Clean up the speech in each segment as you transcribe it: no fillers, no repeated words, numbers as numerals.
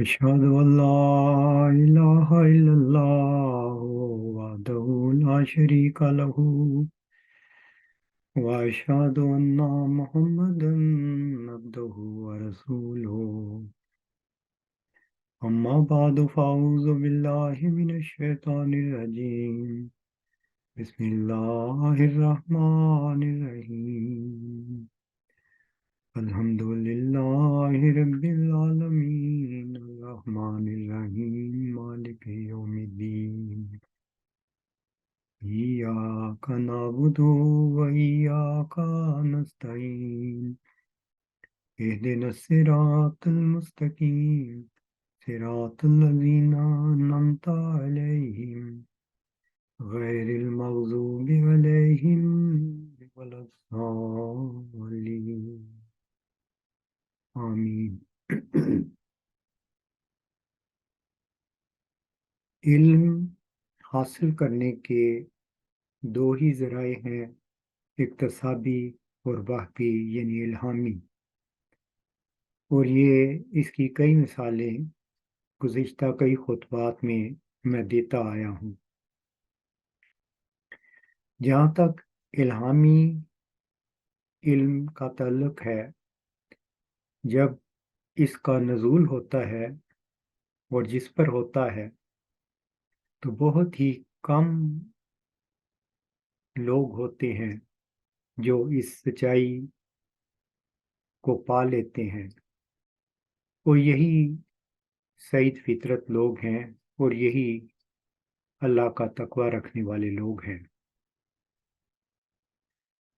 أشهد أن لا إله إلا الله وحده لا شريك له وأشهد أن محمدا عبده ورسوله أما بعد فأعوذ بالله من الشيطان الرجيم بسم الله الرحمن الرحيم الحمد لله رب العالمين الرحمن الرحيم مالك يوم الدين إياك نعبد وإياك نستعين اهدنا الصراط المستقيم صراط الذين أنعمت عليهم غير المغضوب عليهم ولا الضالين آمین۔ علم حاصل کرنے کے دو ہی ذرائع ہیں، اکتسابی اور وحبی یعنی الہامی، اور یہ اس کی کئی مثالیں گزشتہ کئی خطبات میں میں دیتا آیا ہوں۔ جہاں تک الہامی علم کا تعلق ہے، جب اس کا نزول ہوتا ہے اور جس پر ہوتا ہے تو بہت ہی کم لوگ ہوتے ہیں جو اس سچائی کو پا لیتے ہیں، اور یہی سعید فطرت لوگ ہیں اور یہی اللہ کا تقوی رکھنے والے لوگ ہیں۔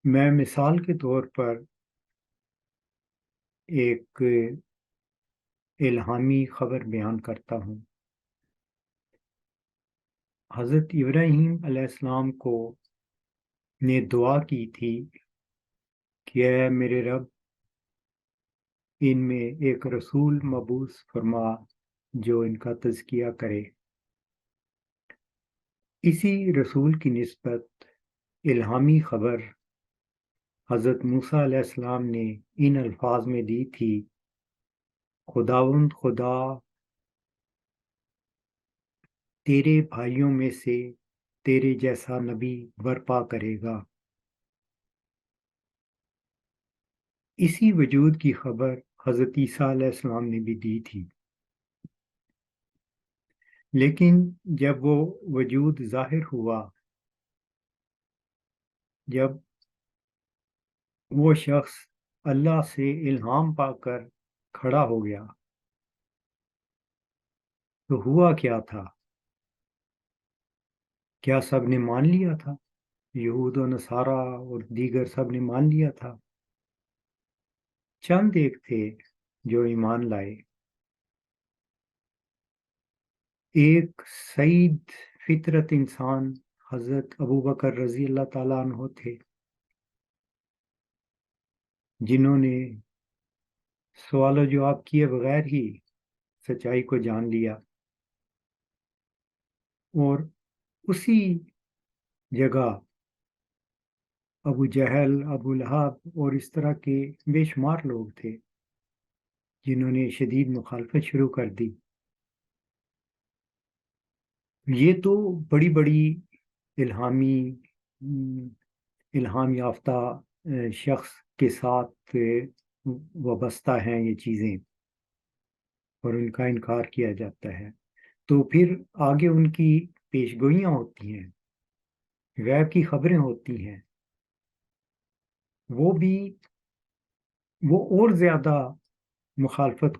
میں مثال کے طور پر ایک الہامی خبر بیان کرتا ہوں۔ حضرت ابراہیم علیہ السلام کو نے دعا کی تھی کہ اے میرے رب، ان میں ایک رسول مبعوث فرما جو ان کا تزکیہ کرے۔ اسی رسول کی نسبت الہامی خبر حضرت موسیٰ علیہ السلام نے ان الفاظ میں دی تھی، خداوند خدا تیرے بھائیوں میں سے تیرے جیسا نبی برپا کرے گا۔ اسی وجود کی خبر حضرت عیسیٰ علیہ السلام نے بھی دی تھی، لیکن جب وہ وجود ظاہر ہوا، جب وہ شخص اللہ سے الہام پا کر کھڑا ہو گیا، تو ہوا کیا تھا؟ کیا سب نے مان لیا تھا؟ یہود و نصارہ اور دیگر سب نے مان لیا تھا؟ چند ایک تھے جو ایمان لائے۔ ایک سعید فطرت انسان حضرت ابوبکر رضی اللہ تعالیٰ عنہ تھے، جنہوں نے سوال و جواب کیے بغیر ہی سچائی کو جان لیا، اور اسی جگہ ابو جہل، ابو لہب اور اس طرح کے بے شمار لوگ تھے جنہوں نے شدید مخالفت شروع کر دی۔ یہ تو بڑی بڑی الہام یافتہ شخص کے ساتھ وابستہ ہیں یہ چیزیں، اور ان کا انکار کیا جاتا ہے۔ تو پھر آگے ان کی پیشگوئیاں ہوتی ہیں، غیب کی خبریں ہوتی ہیں، وہ اور زیادہ مخالفت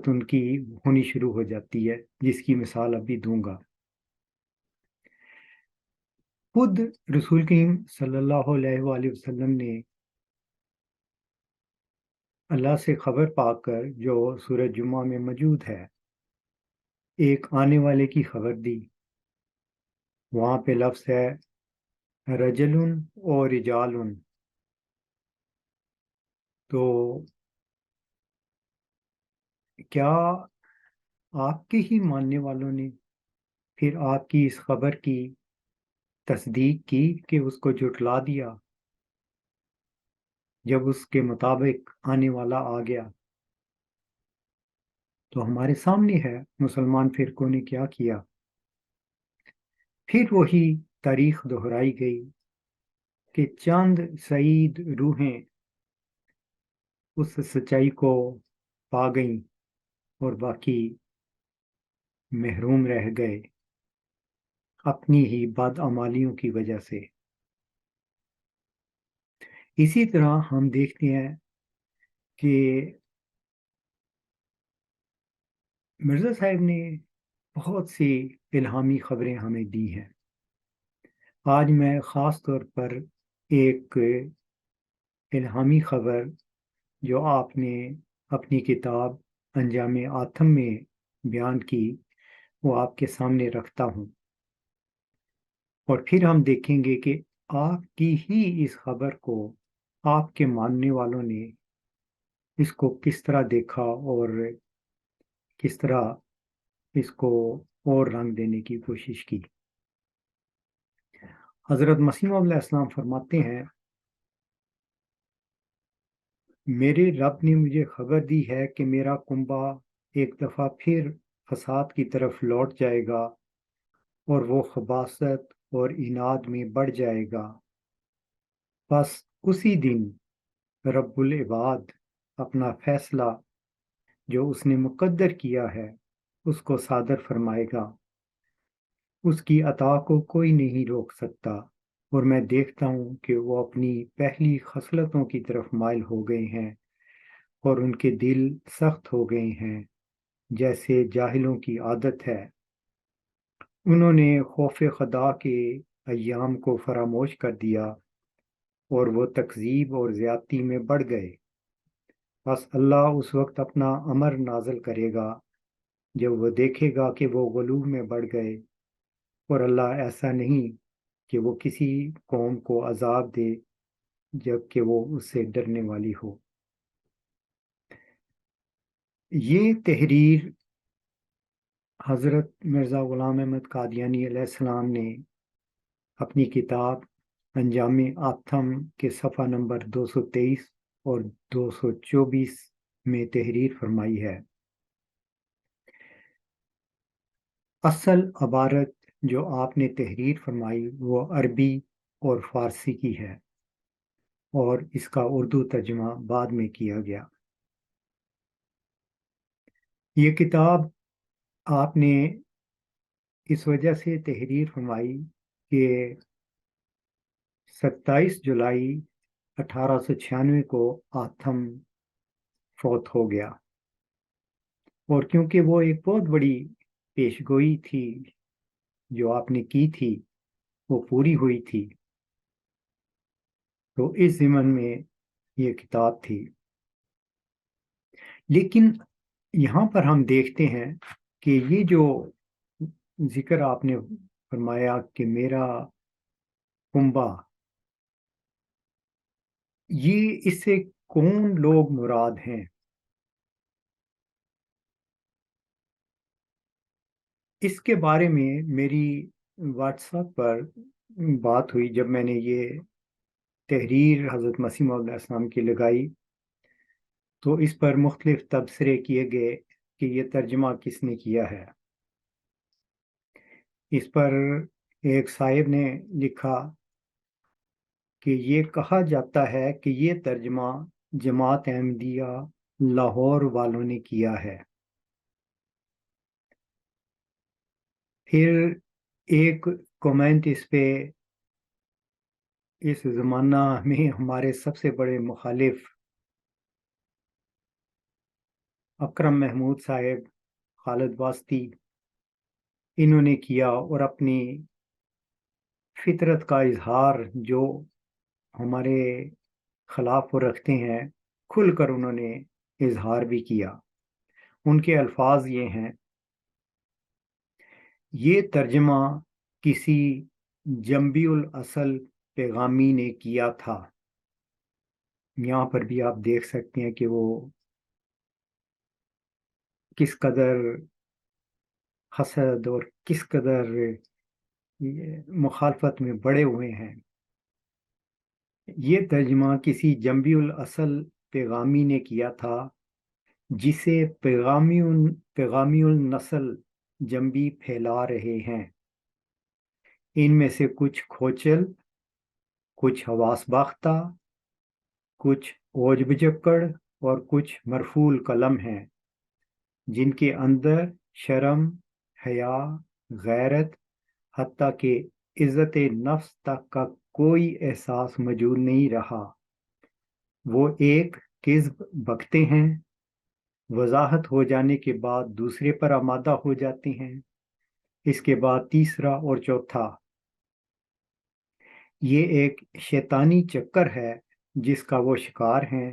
ان کی ہونی شروع ہو جاتی ہے، جس کی مثال ابھی دوں گا۔ خود رسول کریم صلی اللہ علیہ وآلہ وسلم نے اللہ سے خبر پا کر، جو سورہ جمعہ میں موجود ہے، ایک آنے والے کی خبر دی۔ وہاں پہ لفظ ہے رجل اور رجال، تو کیا آپ کے ہی ماننے والوں نے پھر آپ کی اس خبر کی تصدیق کی کہ اس کو جھٹلا دیا جب اس کے مطابق آنے والا آ گیا؟ تو ہمارے سامنے ہے مسلمان فرقوں نے کیا کیا. پھر وہی تاریخ دہرائی گئی کہ چند سعید روحیں اس سچائی کو پا گئیں اور باقی محروم رہ گئے اپنی ہی بدعمالیوں کی وجہ سے. اسی طرح ہم دیکھتے ہیں کہ مرزا صاحب نے بہت سی الہامی خبریں ہمیں دی ہیں. آج میں خاص طور پر ایک الہامی خبر جو آپ نے اپنی کتاب انجام آتم میں بیان کی وہ آپ کے سامنے رکھتا ہوں، اور پھر ہم دیکھیں گے کہ آپ کی ہی اس خبر کو آپ کے ماننے والوں نے اس کو کس طرح دیکھا اور کس طرح اس کو اور رنگ دینے کی کوشش کی. حضرت مسیح علیہ السلام فرماتے ہیں، میرے رب نے مجھے خبر دی ہے کہ میرا کنبہ ایک دفعہ پھر فساد کی طرف لوٹ جائے گا اور وہ خباثت اور اناد میں بڑھ جائے گا. بس اسی دن رب العباد اپنا فیصلہ جو اس نے مقدر کیا ہے اس کو صادر فرمائے گا. اس کی عطا کو کوئی نہیں روک سکتا، اور میں دیکھتا ہوں کہ وہ اپنی پہلی خصلتوں کی طرف مائل ہو گئے ہیں اور ان کے دل سخت ہو گئے ہیں جیسے جاہلوں کی عادت ہے. انہوں نے خوف خدا کے ایام کو فراموش کر دیا اور وہ تکذیب اور زیادتی میں بڑھ گئے. بس اللہ اس وقت اپنا امر نازل کرے گا جب وہ دیکھے گا کہ وہ غلو میں بڑھ گئے، اور اللہ ایسا نہیں کہ وہ کسی قوم کو عذاب دے جب کہ وہ اس سے ڈرنے والی ہو. یہ تحریر حضرت مرزا غلام احمد قادیانی علیہ السلام نے اپنی کتاب انجام آتم کے صفحہ نمبر 223 اور 224 میں تحریر فرمائی ہے. اصل عبارت جو آپ نے تحریر فرمائی وہ عربی اور فارسی کی ہے، اور اس کا اردو ترجمہ بعد میں کیا گیا. یہ کتاب آپ نے اس وجہ سے تحریر فرمائی کہ 27 جولائی 1896 کو آتم فوت ہو گیا، اور کیونکہ وہ ایک بہت بڑی پیشگوئی تھی جو آپ نے کی تھی وہ پوری ہوئی تھی، تو اس ضمن میں یہ کتاب تھی. لیکن یہاں پر ہم دیکھتے ہیں کہ یہ جو ذکر آپ نے فرمایا کہ میرا کنبہ، یہ اس سے کون لوگ مراد ہیں؟ اس کے بارے میں میری واٹس ایپ پر بات ہوئی جب میں نے یہ تحریر حضرت مسیح موعود علیہ السلام کی لگائی، تو اس پر مختلف تبصرے کیے گئے کہ یہ ترجمہ کس نے کیا ہے. اس پر ایک صاحب نے لکھا کہ یہ کہا جاتا ہے کہ یہ ترجمہ جماعت احمدیہ لاہور والوں نے کیا ہے. پھر ایک کومنٹ اس پہ اس زمانہ میں ہمارے سب سے بڑے مخالف اکرم محمود صاحب خالد واسطی انہوں نے کیا، اور اپنی فطرت کا اظہار جو ہمارے خلاف وہ رکھتے ہیں کھل کر انہوں نے اظہار بھی کیا. ان کے الفاظ یہ ہیں، یہ ترجمہ کسی جنبی الاصل پیغامی نے کیا تھا. یہاں پر بھی آپ دیکھ سکتے ہیں کہ وہ کس قدر حسد اور کس قدر مخالفت میں بڑے ہوئے ہیں. یہ ترجمہ کسی جنبی الاصل پیغامی نے کیا تھا جسے پیغامی النسل جنبی پھیلا رہے ہیں۔ ان میں سے کچھ کھوچل، کچھ حواس باختہ، کچھ اوج بجکڑ اور کچھ مرفوع قلم ہیں، جن کے اندر شرم، حیا، غیرت، حتیٰ کہ عزت نفس تک کا کوئی احساس موجود نہیں رہا۔ وہ ایک کذب بکتے ہیں، وضاحت ہو جانے کے بعد دوسرے پر آمادہ ہو جاتے ہیں، اس کے بعد تیسرا اور چوتھا۔ یہ ایک شیطانی چکر ہے جس کا وہ شکار ہیں،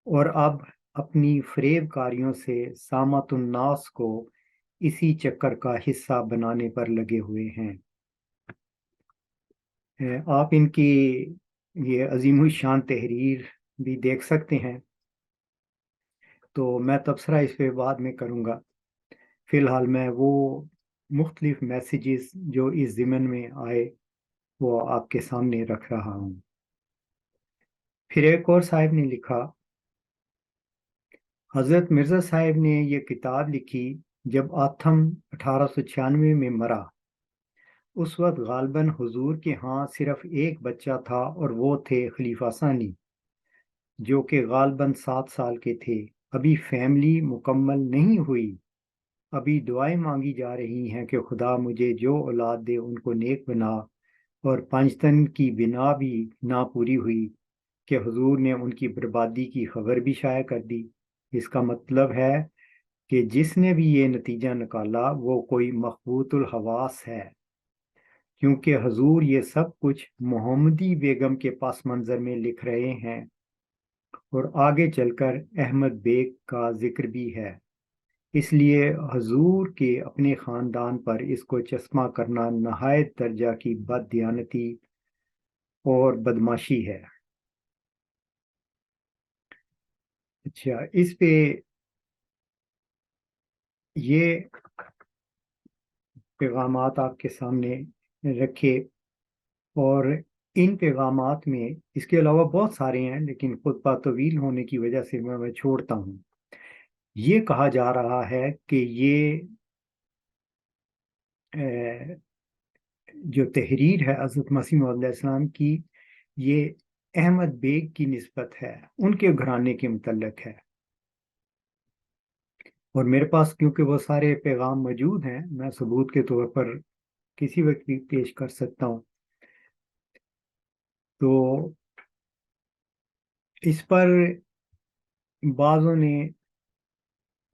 اور اب اپنی فریب کاریوں سے سامت الناس کو اسی چکر کا حصہ بنانے پر لگے ہوئے ہیں۔ آپ ان کی یہ عظیم الشان تحریر بھی دیکھ سکتے ہیں، تو میں تبصرہ اس پہ بعد میں کروں گا۔ فی الحال میں وہ مختلف میسیجز جو اس ضمن میں آئے وہ آپ کے سامنے رکھ رہا ہوں۔ پھر ایک اور صاحب نے لکھا، حضرت مرزا صاحب نے یہ کتاب لکھی جب آتھم 1896 میں مرا۔ اس وقت غالباً حضور کے ہاں صرف ایک بچہ تھا، اور وہ تھے خلیفہ ثانی، جو کہ غالباً 7 سال کے تھے۔ ابھی فیملی مکمل نہیں ہوئی، ابھی دعائیں مانگی جا رہی ہیں کہ خدا مجھے جو اولاد دے ان کو نیک بنا، اور پنجتن کی بنا بھی نہ پوری ہوئی کہ حضور نے ان کی بربادی کی خبر بھی شائع کر دی۔ اس کا مطلب ہے کہ جس نے بھی یہ نتیجہ نکالا وہ کوئی مخبوط الحواس ہے، کیونکہ حضور یہ سب کچھ محمدی بیگم کے پس منظر میں لکھ رہے ہیں، اور آگے چل کر احمد بیگ کا ذکر بھی ہے۔ اس لیے حضور کے اپنے خاندان پر اس کو چشمہ کرنا نہایت درجہ کی بد دیانتی اور بدماشی ہے۔ اچھا، اس پہ یہ پیغامات آپ کے سامنے رکھے، اور ان پیغامات میں اس کے علاوہ بہت سارے ہیں، لیکن خطبہ طویل ہونے کی وجہ سے میں چھوڑتا ہوں۔ یہ کہا جا رہا ہے کہ یہ جو تحریر ہے حضرت مسیح موعود علیہ السلام کی، یہ احمد بیگ کی نسبت ہے، ان کے گھرانے کے متعلق ہے، اور میرے پاس کیونکہ وہ سارے پیغام موجود ہیں، میں ثبوت کے طور پر کسی وقت بھی پیش کر سکتا ہوں۔ تو اس پر بعضوں نے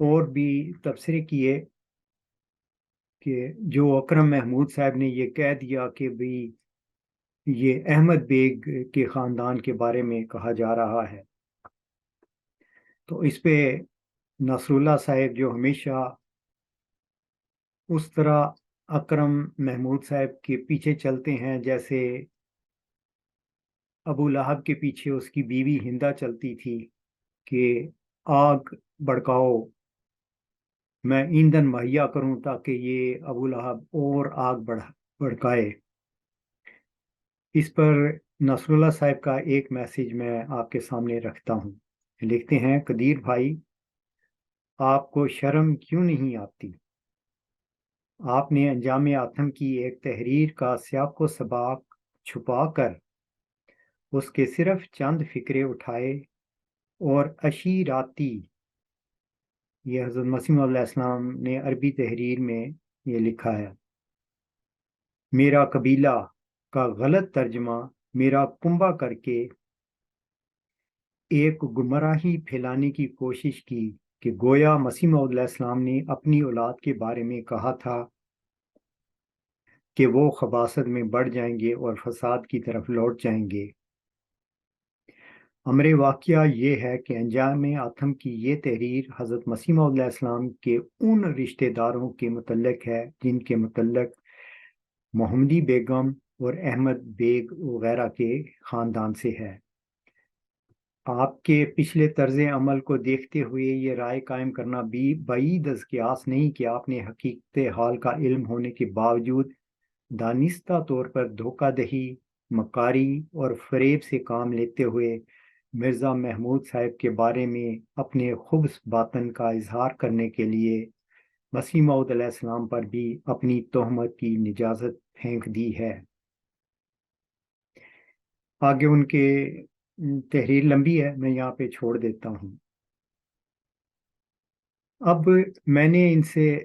اور بھی تبصرے کیے کہ جو اکرم محمود صاحب نے یہ کہہ دیا کہ بھی یہ احمد بیگ کے خاندان کے بارے میں کہا جا رہا ہے، تو اس پہ نصر اللہ صاحب جو ہمیشہ اس طرح اکرم محمود صاحب کے پیچھے چلتے ہیں جیسے ابو لہب کے پیچھے اس کی بیوی ہندا چلتی تھی کہ آگ بھڑکاؤ، میں ایندھن مہیا کروں تاکہ یہ ابو لہب اور آگ بھڑکائے۔ اس پر نصر اللہ صاحب کا ایک میسیج میں آپ کے سامنے رکھتا ہوں۔ لکھتے ہیں، قدیر بھائی، آپ کو شرم کیوں نہیں آتی؟ آپ نے انجام آتم کی ایک تحریر کا سیاق و سباق چھپا کر اس کے صرف چند فقرے اٹھائے، اور اشیراتی، یہ حضرت مسیح علیہ السلام نے عربی تحریر میں یہ لکھا ہے، میرا قبیلہ کا غلط ترجمہ میرا کنبہ کر کے ایک گمراہی پھیلانے کی کوشش کی کہ گویا مسیح موعود علیہ السلام نے اپنی اولاد کے بارے میں کہا تھا کہ وہ خباثت میں بڑھ جائیں گے اور فساد کی طرف لوٹ جائیں گے۔ امر واقعہ یہ ہے کہ انجام آتم کی یہ تحریر حضرت مسیح موعود علیہ السلام کے ان رشتہ داروں کے متعلق ہے جن کے متعلق محمدی بیگم اور احمد بیگ وغیرہ کے خاندان سے ہے۔ آپ کے پچھلے طرز عمل کو دیکھتے ہوئے یہ رائے قائم کرنا بھی بعید از قیاس نہیں کہ آپ نے حقیقت حال کا علم ہونے کے باوجود دانستہ طور پر دھوکہ دہی، مکاری اور فریب سے کام لیتے ہوئے مرزا محمود صاحب کے بارے میں اپنے خبث باطن کا اظہار کرنے کے لیے مسیح موعود علیہ السلام پر بھی اپنی تہمت کی نجازت پھینک دی ہے۔ آگے ان کے تحریر لمبی ہے، میں یہاں پہ چھوڑ دیتا ہوں۔ اب میں نے ان سے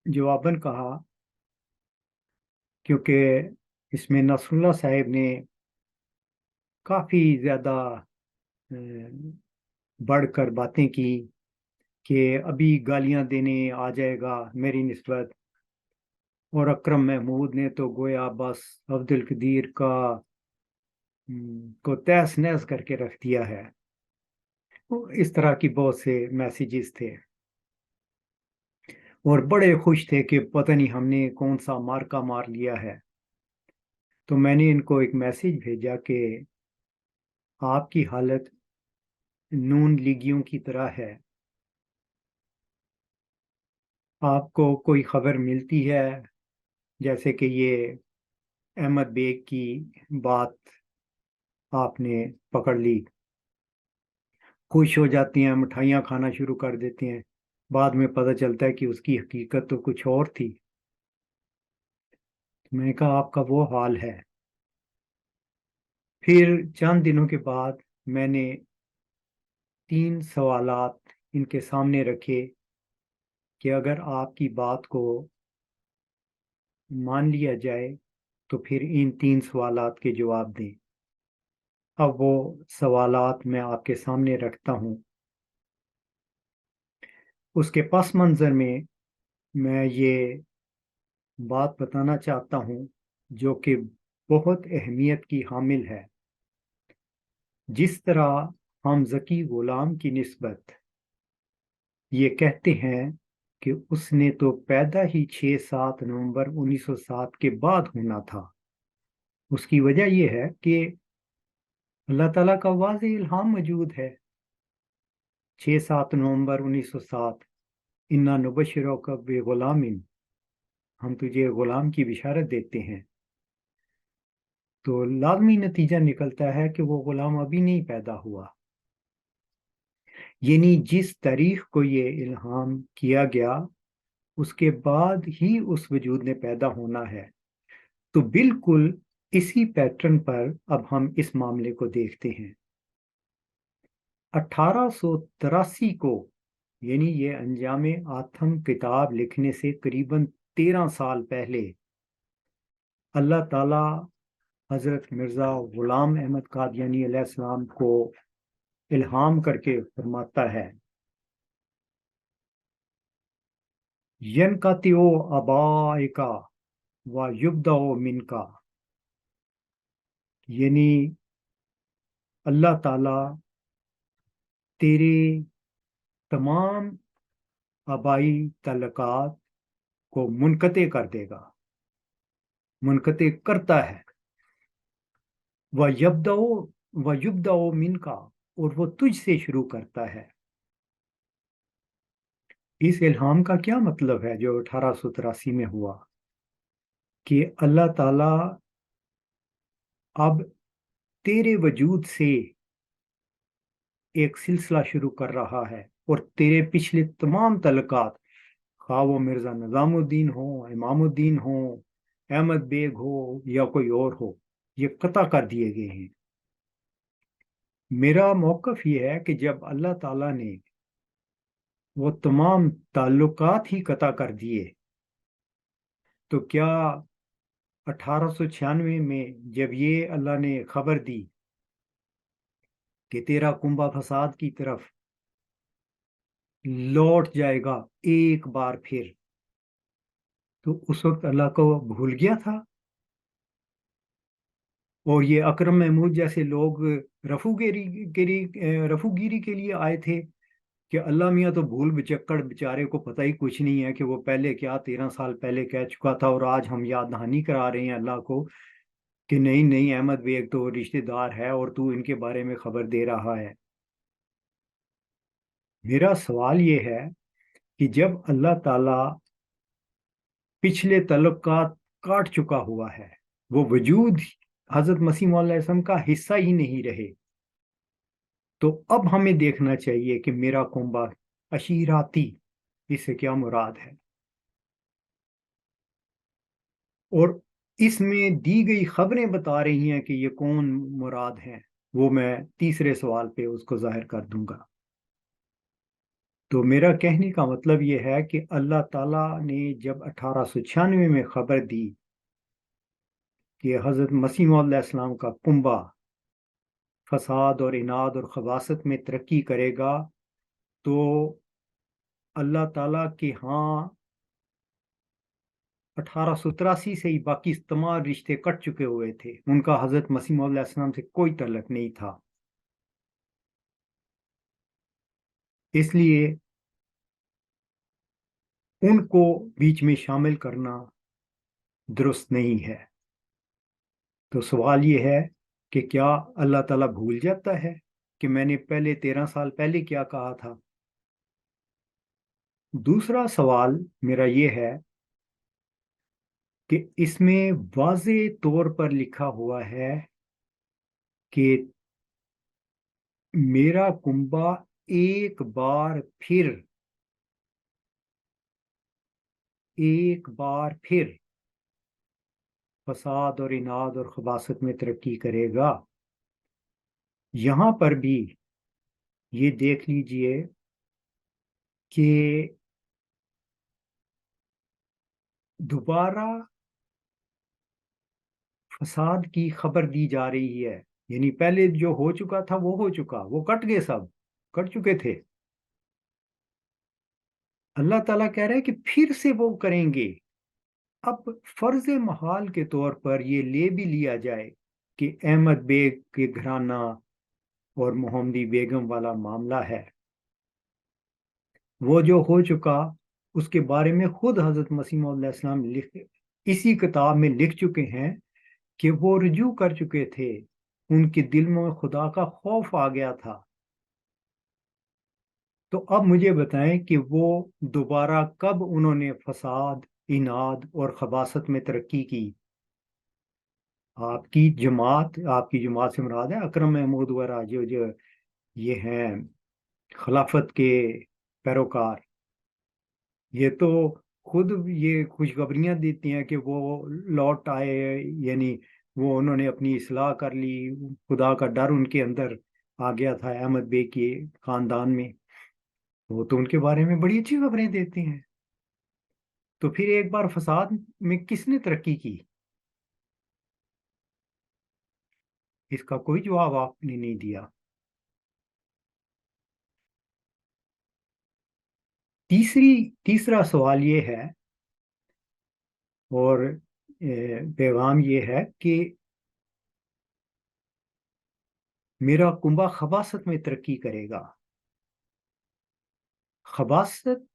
جواباً کہا، کیونکہ اس میں نصر اللہ صاحب نے کافی زیادہ بڑھ کر باتیں کی کہ ابھی گالیاں دینے آ جائے گا میری نسبت، اور اکرم محمود نے تو گویا بس عبد القدیر کو تہس نہس کر کے رکھ دیا ہے۔ اس طرح کی بہت سے میسیجز تھے، اور بڑے خوش تھے کہ پتہ نہیں ہم نے کون سا مارکا مار لیا ہے۔ تو میں نے ان کو ایک میسیج بھیجا کہ آپ کی حالت نون لیگیوں کی طرح ہے، آپ کو کوئی خبر ملتی ہے جیسے کہ یہ احمد بیگ کی بات آپ نے پکڑ لی، خوش ہو جاتی ہیں، مٹھائیاں کھانا شروع کر دیتے ہیں، بعد میں پتہ چلتا ہے کہ اس کی حقیقت تو کچھ اور تھی۔ میں نے کہا آپ کا وہ حال ہے۔ پھر چند دنوں کے بعد میں نے 3 سوالات ان کے سامنے رکھے کہ اگر آپ کی بات کو مان لیا جائے تو پھر ان 3 سوالات کے جواب دیں۔ اب وہ سوالات میں آپ کے سامنے رکھتا ہوں۔ اس کے پس منظر میں یہ بات بتانا چاہتا ہوں جو کہ بہت اہمیت کی حامل ہے۔ جس طرح ہم ذکی غلام کی نسبت یہ کہتے ہیں کہ اس نے تو پیدا ہی 6-7 نومبر 1907 کے بعد ہونا تھا، اس کی وجہ یہ ہے کہ اللہ تعالیٰ کا واضح الہام موجود ہے۔ 6-7 نومبر 1907، انا نبشرک بغلام، ہم تجھے غلام کی بشارت دیتے ہیں، تو لازمی نتیجہ نکلتا ہے کہ وہ غلام ابھی نہیں پیدا ہوا۔ یعنی جس تاریخ کو یہ الہام کیا گیا اس کے بعد ہی اس وجود نے پیدا ہونا ہے۔ تو بالکل اسی پیٹرن پر اب ہم اس معاملے کو دیکھتے ہیں۔ 1883 کو، یعنی یہ انجام آتم کتاب لکھنے سے قریباً 13 سال پہلے، اللہ تعالیٰ حضرت مرزا غلام احمد قادیانی علیہ السلام کو الہام کر کے فرماتا ہے، ینقطع آبائک و یبدأ منک، یعنی اللہ تعالیٰ تیرے تمام آبائی تعلقات کو منقطع کر دے گا، منقطع کرتا ہے۔ وَيَبْدَأُ مِنْكَ، اور وہ تجھ سے شروع کرتا ہے۔ اس الہام کا کیا مطلب ہے جو 1883 میں ہوا؟ کہ اللہ تعالیٰ اب تیرے وجود سے ایک سلسلہ شروع کر رہا ہے، اور تیرے پچھلے تمام تعلقات، خواہ وہ مرزا نظام الدین ہو، امام الدین ہو، احمد بیگ ہو یا کوئی اور ہو، یہ قطع کر دیے گئے ہیں۔ میرا موقف یہ ہے کہ جب اللہ تعالیٰ نے وہ تمام تعلقات ہی قطع کر دیے، تو کیا 1896 میں جب یہ اللہ نے خبر دی کہ تیرا کنبہ فساد کی طرف لوٹ جائے گا ایک بار پھر، تو اس وقت اللہ کو بھول گیا تھا؟ اور یہ اکرم محمود جیسے لوگ رفوگیری کے لیے آئے تھے کہ اللہ میاں تو بھول بچکڑ بیچارے کو پتہ ہی کچھ نہیں ہے کہ وہ پہلے کیا 13 سال پہلے کہہ چکا تھا، اور آج ہم یاد دہانی کرا رہے ہیں اللہ کو کہ نہیں نہیں احمد بیگ تو رشتہ دار ہے اور تو ان کے بارے میں خبر دے رہا ہے۔ میرا سوال یہ ہے کہ جب اللہ تعالیٰ پچھلے تعلقات کاٹ چکا ہوا ہے، وہ وجود حضرت مسیح موعود علیہ السلام کا حصہ ہی نہیں رہے، تو اب ہمیں دیکھنا چاہیے کہ میرا کنبہ عشیراتی، اس سے کیا مراد ہے، اور اس میں دی گئی خبریں بتا رہی ہیں کہ یہ کون مراد ہیں، وہ میں تیسرے سوال پہ اس کو ظاہر کر دوں گا۔ تو میرا کہنے کا مطلب یہ ہے کہ اللہ تعالیٰ نے جب 1896 میں خبر دی کہ حضرت مسیح علیہ السلام کا کنبہ فساد اور اناد اور خباثت میں ترقی کرے گا، تو اللہ تعالیٰ کے ہاں 1883 سے ہی باقی تمام رشتے کٹ چکے ہوئے تھے، ان کا حضرت مسیح علیہ السلام سے کوئی تعلق نہیں تھا، اس لیے ان کو بیچ میں شامل کرنا درست نہیں ہے۔ تو سوال یہ ہے کہ کیا اللہ تعالیٰ بھول جاتا ہے کہ میں نے پہلے 13 سال پہلے کیا کہا تھا؟ دوسرا سوال میرا یہ ہے کہ اس میں واضح طور پر لکھا ہوا ہے کہ میرا کنبہ ایک بار پھر فساد اور اناد اور خباثت میں ترقی کرے گا۔ یہاں پر بھی یہ دیکھ لیجئے کہ دوبارہ فساد کی خبر دی جا رہی ہے، یعنی پہلے جو ہو چکا تھا وہ ہو چکا، وہ کٹ گئے، سب کٹ چکے تھے۔ اللہ تعالیٰ کہہ رہے ہیں کہ پھر سے وہ کریں گے۔ اب فرض محال کے طور پر یہ لے بھی لیا جائے کہ احمد بیگ کے گھرانہ اور محمدی بیگم والا معاملہ ہے، وہ جو ہو چکا اس کے بارے میں خود حضرت مسیح علیہ السلام اسی کتاب میں لکھ چکے ہیں کہ وہ رجوع کر چکے تھے، ان کے دل میں خدا کا خوف آ گیا تھا۔ تو اب مجھے بتائیں کہ وہ دوبارہ کب انہوں نے فساد، اناد اور خباثت میں ترقی کی؟ آپ کی جماعت سے مراد ہے اکرم محمود وغیرہ، جو یہ ہیں خلافت کے پیروکار، یہ تو خود یہ خوشخبریاں دیتی ہیں کہ وہ لوٹ آئے، یعنی وہ انہوں نے اپنی اصلاح کر لی، خدا کا ڈر ان کے اندر آ گیا تھا احمد بے کے خاندان میں، وہ تو ان کے بارے میں بڑی اچھی خبریں دیتے ہیں۔ تو پھر ایک بار فساد میں کس نے ترقی کی؟ اس کا کوئی جواب آپ نے نہیں دیا۔ تیسرا سوال یہ ہے، اور پیغام یہ ہے کہ میرا کنبہ خباثت میں ترقی کرے گا۔ خباثت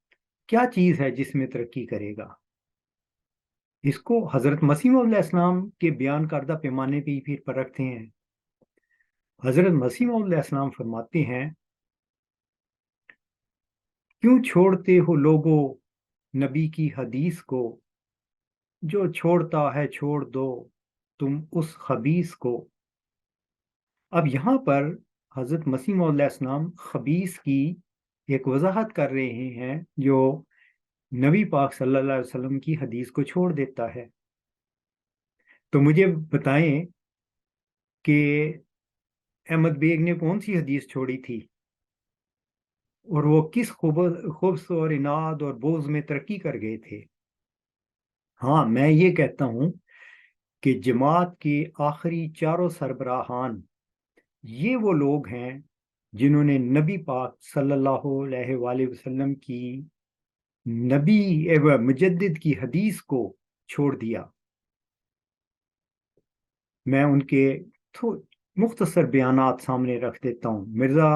کیا چیز ہے جس میں ترقی کرے گا؟ اس کو حضرت مسیح علیہ السلام کے بیان کردہ پیمانے پہ ہی پھر پرکھتے ہیں۔ حضرت مسیح علیہ السلام فرماتے ہیں، کیوں چھوڑتے ہو لوگوں نبی کی حدیث کو، جو چھوڑتا ہے چھوڑ دو تم اس خبیث کو۔ اب یہاں پر حضرت مسیح علیہ السلام خبیث کی ایک وضاحت کر رہے ہیں جو نبی پاک صلی اللہ علیہ وسلم کی حدیث کو چھوڑ دیتا ہے۔ تو مجھے بتائیں کہ احمد بیگ نے کون سی حدیث چھوڑی تھی، اور وہ کس خبث اور اناد اور بغض میں ترقی کر گئے تھے؟ ہاں، میں یہ کہتا ہوں کہ جماعت کے آخری چاروں سربراہان یہ وہ لوگ ہیں جنہوں نے نبی پاک صلی اللہ علیہ وآلہ وسلم کی نبی مجدد کی حدیث کو چھوڑ دیا۔ میں ان کے مختصر بیانات سامنے رکھ دیتا ہوں۔ مرزا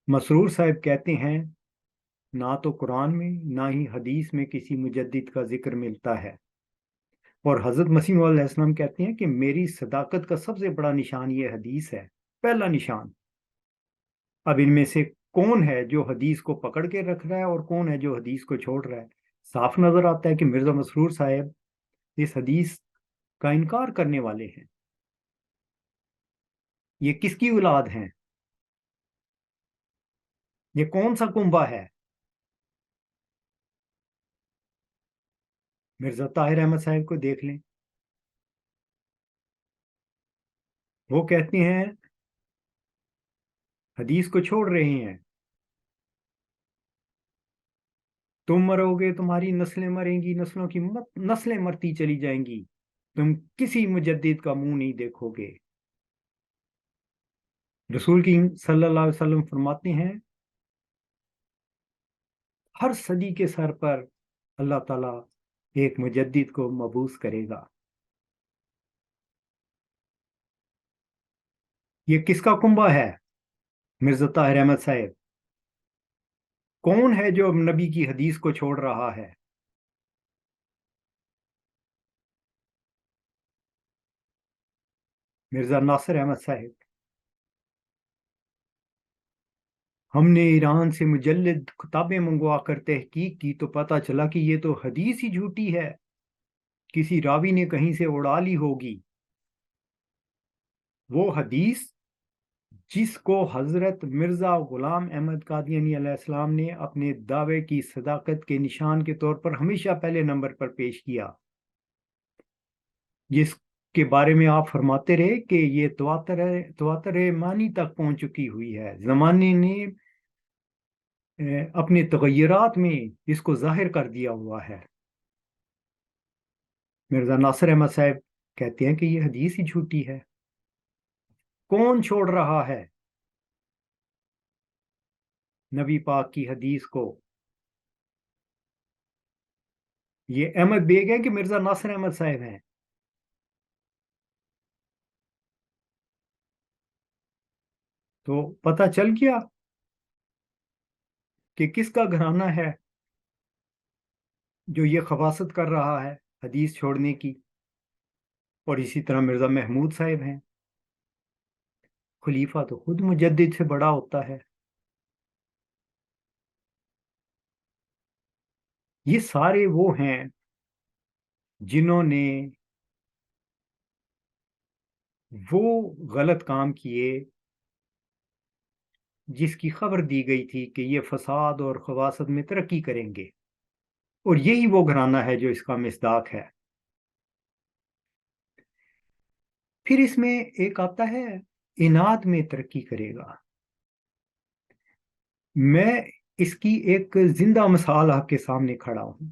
مسرور صاحب کہتے ہیں، نہ تو قرآن میں نہ ہی حدیث میں کسی مجدد کا ذکر ملتا ہے، اور حضرت مسیح علیہ السلام کہتے ہیں کہ میری صداقت کا سب سے بڑا نشان یہ حدیث ہے، پہلا نشان۔ اب ان میں سے کون ہے جو حدیث کو پکڑ کے رکھ رہا ہے اور کون ہے جو حدیث کو چھوڑ رہا ہے؟ صاف نظر آتا ہے کہ مرزا مسرور صاحب اس حدیث کا انکار کرنے والے ہیں۔ یہ کس کی اولاد ہیں؟ یہ کون سا کنبہ ہے؟ مرزا طاہر احمد صاحب کو دیکھ لیں، وہ کہتے ہیں حدیث کو چھوڑ رہے ہیں، تم مرو گے تمہاری نسلیں مریں گی، نسلوں کی نسلیں مرتی چلی جائیں گی، تم کسی مجدد کا منہ نہیں دیکھو گے۔ رسول کی صلی اللہ علیہ وسلم فرماتے ہیں ہر صدی کے سر پر اللہ تعالیٰ ایک مجدد کو مبعوث کرے گا۔ یہ کس کا کنبہ ہے؟ مرزا طاہر احمد صاحب۔ کون ہے جو نبی کی حدیث کو چھوڑ رہا ہے؟ مرزا ناصر احمد صاحب۔ ہم نے ایران سے مجلد کتابیں منگوا کر تحقیق کی تو پتہ چلا کہ یہ تو حدیث ہی جھوٹی ہے، کسی راوی نے کہیں سے اڑا لی ہوگی۔ وہ حدیث جس کو حضرت مرزا غلام احمد قادیانی علیہ السلام نے اپنے دعوے کی صداقت کے نشان کے طور پر ہمیشہ پہلے نمبر پر پیش کیا، جس کے بارے میں آپ فرماتے رہے کہ یہ تواتر مانی تک پہنچ چکی ہوئی ہے، زمانے نے اپنے تغیرات میں اس کو ظاہر کر دیا ہوا ہے۔ مرزا ناصر احمد صاحب کہتے ہیں کہ یہ حدیث ہی جھوٹی ہے۔ کون چھوڑ رہا ہے نبی پاک کی حدیث کو؟ یہ احمد بیگ ہے کہ مرزا ناصر احمد صاحب ہیں؟ تو پتہ چل گیا کہ کس کا گھرانہ ہے جو یہ خباثت کر رہا ہے حدیث چھوڑنے کی۔ اور اسی طرح مرزا محمود صاحب ہیں۔ خلیفہ تو خود مجدد سے بڑا ہوتا ہے۔ یہ سارے وہ ہیں جنہوں نے وہ غلط کام کیے جس کی خبر دی گئی تھی کہ یہ فساد اور خباثت میں ترقی کریں گے، اور یہی وہ گھرانہ ہے جو اس کا مصداق ہے۔ پھر اس میں ایک آتا ہے اناد میں ترقی کرے گا۔ میں اس کی ایک زندہ مثال آپ کے سامنے کھڑا ہوں۔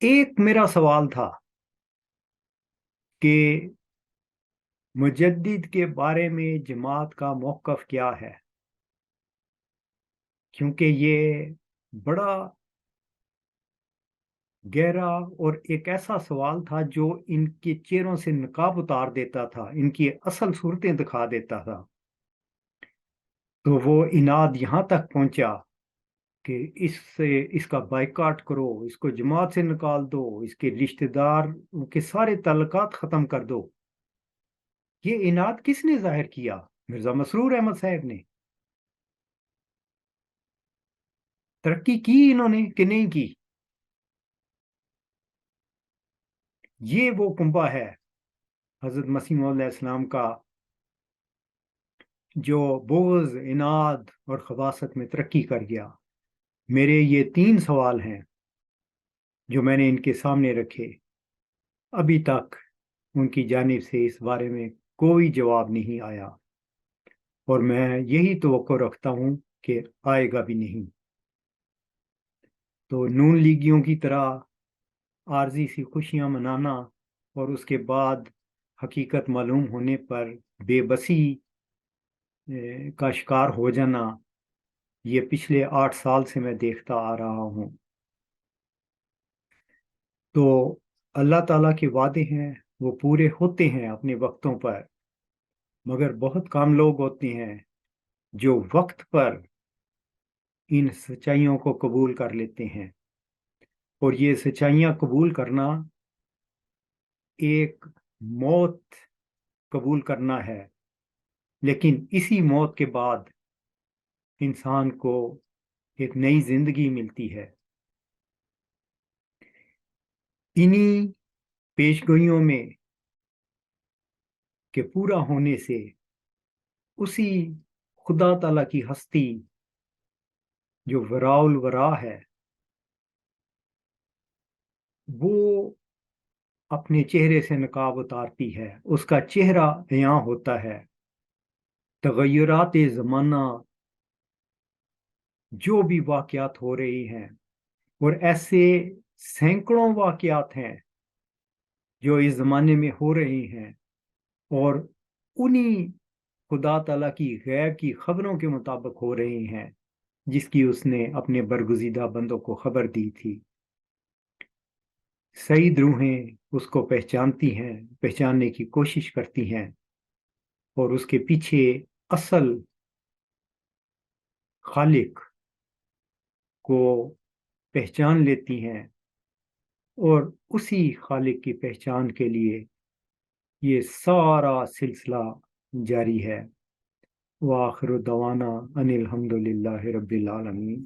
ایک میرا سوال تھا کہ مجدد کے بارے میں جماعت کا موقف کیا ہے، کیونکہ یہ بڑا گہرا اور ایک ایسا سوال تھا جو ان کے چہروں سے نقاب اتار دیتا تھا، ان کی اصل صورتیں دکھا دیتا تھا۔ تو وہ اناد یہاں تک پہنچا کہ اس کا بائیکاٹ کرو، اس کو جماعت سے نکال دو، اس کے رشتہ دار کے سارے تعلقات ختم کر دو۔ یہ اناد کس نے ظاہر کیا؟ مرزا مسرور احمد صاحب نے۔ ترقی کی انہوں نے کہ نہیں کی؟ یہ وہ کنبہ ہے حضرت مسیح علیہ السلام کا جو بغض، اناد اور خباثت میں ترقی کر گیا۔ میرے یہ 3 سوال ہیں جو میں نے ان کے سامنے رکھے، ابھی تک ان کی جانب سے اس بارے میں کوئی جواب نہیں آیا، اور میں یہی توقع رکھتا ہوں کہ آئے گا بھی نہیں۔ تو نون لیگیوں کی طرح عارضی سی خوشیاں منانا اور اس کے بعد حقیقت معلوم ہونے پر بے بسی کا شکار ہو جانا، یہ پچھلے 8 سال سے میں دیکھتا آ رہا ہوں۔ تو اللہ تعالیٰ کے وعدے ہیں وہ پورے ہوتے ہیں اپنے وقتوں پر، مگر بہت کم لوگ ہوتے ہیں جو وقت پر ان سچائیوں کو قبول کر لیتے ہیں۔ اور یہ سچائیاں قبول کرنا ایک موت قبول کرنا ہے، لیکن اسی موت کے بعد انسان کو ایک نئی زندگی ملتی ہے۔ انہی پیشگوئیوں میں کے پورا ہونے سے اسی خدا تعالیٰ کی ہستی جو وراء الورا ہے وہ اپنے چہرے سے نقاب اتارتی ہے، اس کا چہرہ عیاں ہوتا ہے۔ تغیرات زمانہ جو بھی واقعات ہو رہی ہیں، اور ایسے سینکڑوں واقعات ہیں جو اس زمانے میں ہو رہی ہیں، اور انہی خدا تعالیٰ کی غیب کی خبروں کے مطابق ہو رہی ہیں جس کی اس نے اپنے برگزیدہ بندوں کو خبر دی تھی۔ سعید روحیں اس کو پہچانتی ہیں، پہچاننے کی کوشش کرتی ہیں، اور اس کے پیچھے اصل خالق کو پہچان لیتی ہیں، اور اسی خالق کی پہچان کے لیے یہ سارا سلسلہ جاری ہے۔ وآخر دعوانا ان الحمد للہ رب العالمین۔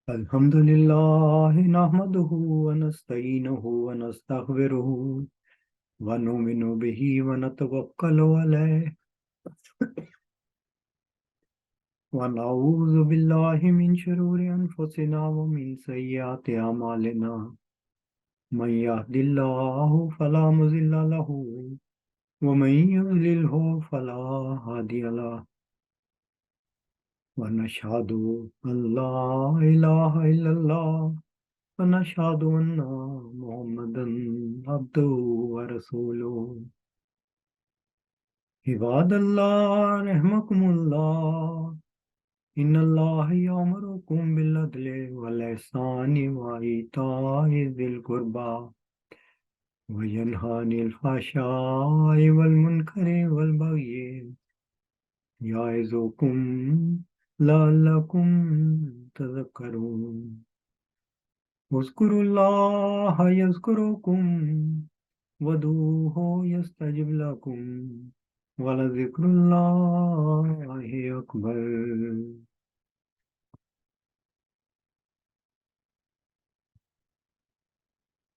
الحمد للہ نحمده ونستعینه ونستغفره ونؤمن به ونتوکل علیہ ونعوذ باللہ من شرور انفسنا ومن سیئات اعمالنا، من يهد اللہ فلا مضل له ومن يضلله فلا هادي له، ونشهد ان لا الہ الا اللہ ونشهد ان محمدا عبده ورسوله۔ عباد اللہ رحمكم اللہ، ان اللہ یامرکم بالعدل والإحسان وإیتاء ذی القربى وینہی عن الفحشاء والمنکر والبغی یعظکم لعلکم تذکرون۔ اذکروا اللہ یذکرکم وادعوہ یستجب لکم ولذکر اللہ اکبر۔